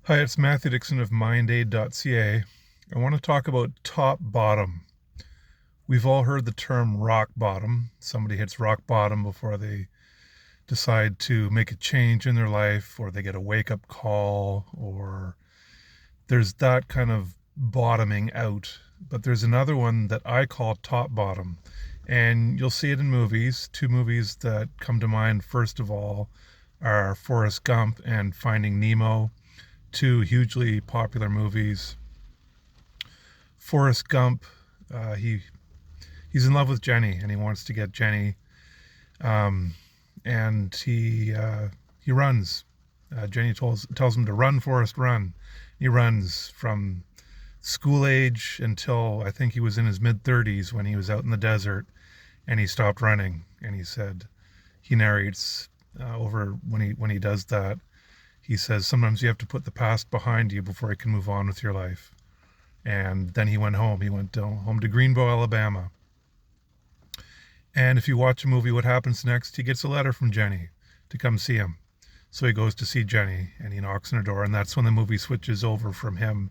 Hi, it's Matthew Dixon of mindaid.ca. I want to talk about top bottom. We've all heard the term rock bottom. Somebody hits rock bottom before they decide to make a change in their life, or they get a wake up call, or there's that kind of bottoming out. But there's another one that I call top bottom. And you'll see it in movies. Two movies that come to mind, first of all, are Forrest Gump and Finding Nemo, two hugely popular movies. Forrest Gump, he's in love with Jenny, and he wants to get Jenny, um, and he runs. Jenny tells him to run, Forrest, run. He runs from school age until I think he was in his mid 30s when he was out in the desert, and he stopped running. And he narrates over when he does that. He says sometimes you have to put the past behind you before you can move on with your life. And then he went home. He went home to Greenbow, Alabama. And if you watch a movie, what happens next? He gets a letter from Jenny to come see him. So he goes to see Jenny and he knocks on her door. And that's when the movie switches over from him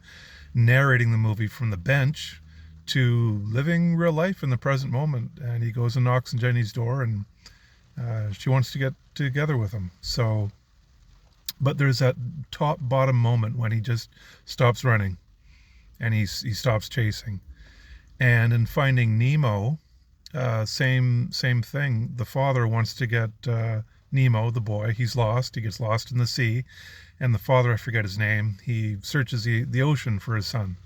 narrating the movie from the bench to living real life in the present moment. And he goes and knocks on Jenny's door, and she wants to get together with him. But there's that top bottom moment when he just stops running and he stops chasing. And in Finding Nemo, same thing. The father wants to get Nemo, the boy. He's lost. He gets lost in the sea, and the father, I forget his name, he searches the ocean for his son.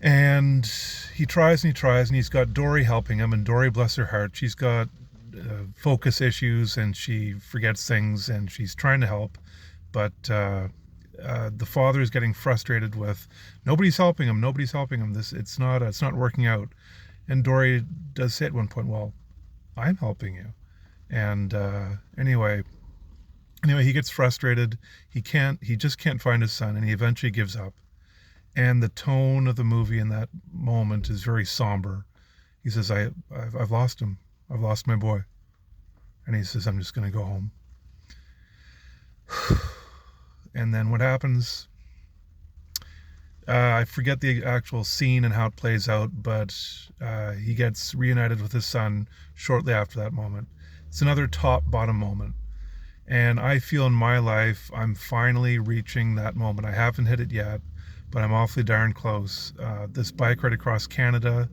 And he tries and he tries, and he's got Dory helping him. And Dory, bless her heart, she's got focus issues and she forgets things, and she's trying to help, but the father is getting frustrated with nobody's helping him. It's not working out. And Dory does say at one point, "Well, I'm helping you." And anyway, he gets frustrated. He just can't find his son, and he eventually gives up. And the tone of the movie in that moment is very somber. He says, I've lost him. I've lost my boy. And he says, I'm just going to go home. And then what happens? I forget the actual scene and how it plays out, but he gets reunited with his son shortly after that moment. It's another top bottom moment. And I feel in my life I'm finally reaching that moment. I haven't hit it yet, but I'm awfully darn close. This bike ride across Canada,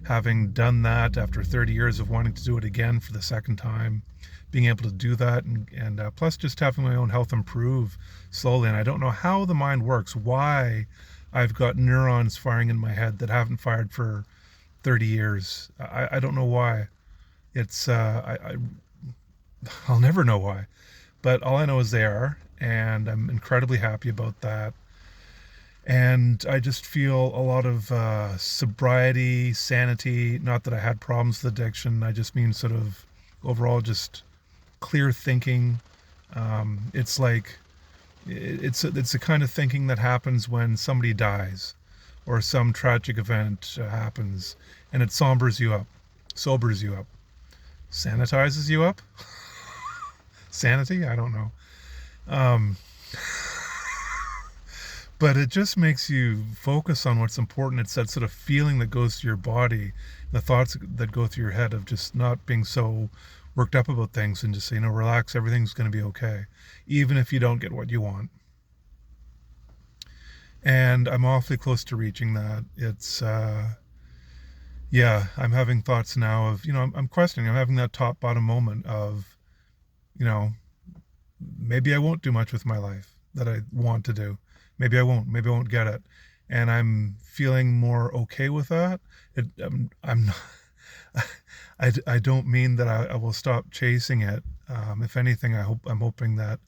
having done that after 30 years of wanting to do it again for the second time, being able to do that, and plus just having my own health improve slowly. And I don't know how the mind works, why I've got neurons firing in my head that haven't fired for 30 years. I don't know why. I'll never know why. But all I know is they are, and I'm incredibly happy about that. And I just feel a lot of sobriety, sanity. Not that I had problems with addiction. I just mean sort of overall just clear thinking. It's like it's the kind of thinking that happens when somebody dies or some tragic event happens, and it sobers you up, sanitizes you up. Sanity? I don't know. Um, but it just makes you focus on what's important. It's that sort of feeling that goes through your body, the thoughts that go through your head of just not being so worked up about things, and just say, relax, everything's going to be okay, even if you don't get what you want. And I'm awfully close to reaching that. Yeah, I'm having thoughts now of, I'm questioning, I'm having that top bottom moment of, you know, maybe I won't do much with my life that I want to do. Maybe I won't get it. And I'm feeling more okay with that. I'm not, I don't mean that I will stop chasing it. If anything, I'm hoping that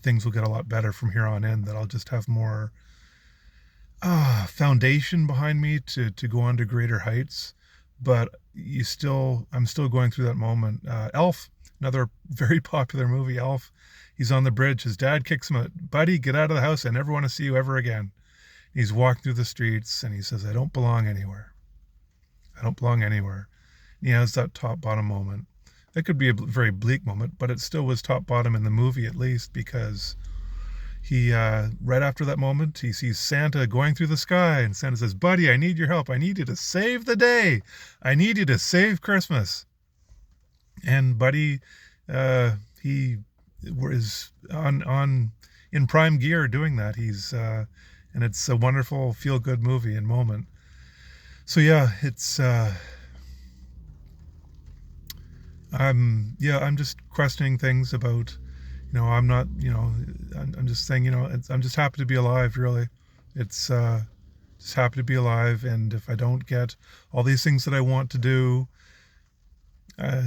things will get a lot better from here on in, that I'll just have more foundation behind me to go on to greater heights. But I'm still going through that moment. Elf, another very popular movie, Elf. He's on the bridge. His dad kicks him out. Buddy, get out of the house. I never want to see you ever again. He's walking through the streets and he says, I don't belong anywhere. I don't belong anywhere. And he has that top bottom moment. It could be a very bleak moment, but it still was top bottom in the movie, at least, because he right after that moment, he sees Santa going through the sky, and Santa says, "Buddy, I need your help. I need you to save the day. I need you to save Christmas." And Buddy, he is on in prime gear doing that. And it's a wonderful feel good movie and moment. So yeah, it's I'm just questioning things about, I'm not, I'm just saying, I'm just happy to be alive, really. It's just happy to be alive, and if I don't get all these things that I want to do, uh,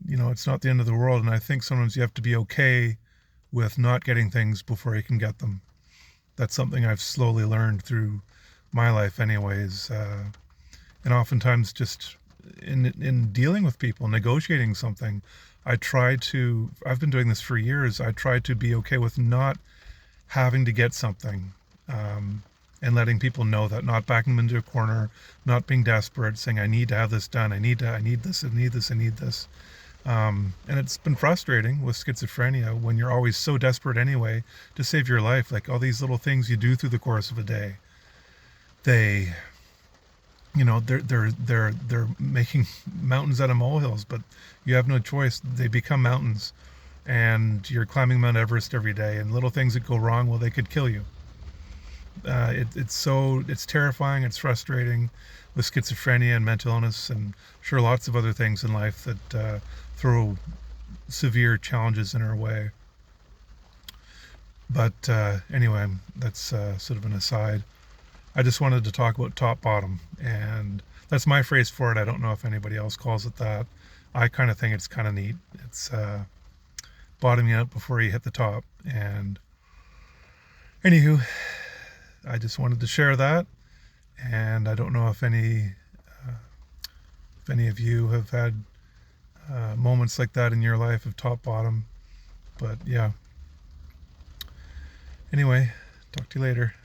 it's not the end of the world. And I think sometimes you have to be okay with not getting things before you can get them. That's something I've slowly learned through my life, anyways. And oftentimes, just in dealing with people, negotiating something, I've been doing this for years. I try to be okay with not having to get something, and letting people know that, not backing them into a corner, not being desperate, saying, I need to have this done. I need this, I need this, I need this. And it's been frustrating with schizophrenia when you're always so desperate anyway to save your life. Like all these little things you do through the course of a day, they, they're making mountains out of molehills, but you have no choice. They become mountains, and you're climbing Mount Everest every day, and little things that go wrong, well, they could kill you. It's terrifying. It's frustrating with schizophrenia and mental illness, and sure lots of other things in life that throw severe challenges in our way. But anyway, that's sort of an aside. I just wanted to talk about top bottom, and that's my phrase for it. I don't know if anybody else calls it that. I kind of think it's kind of neat. It's bottoming out before you hit the top. And anywho, I just wanted to share that, and I don't know if any of you have had moments like that in your life of top bottom, but yeah. Anyway, talk to you later.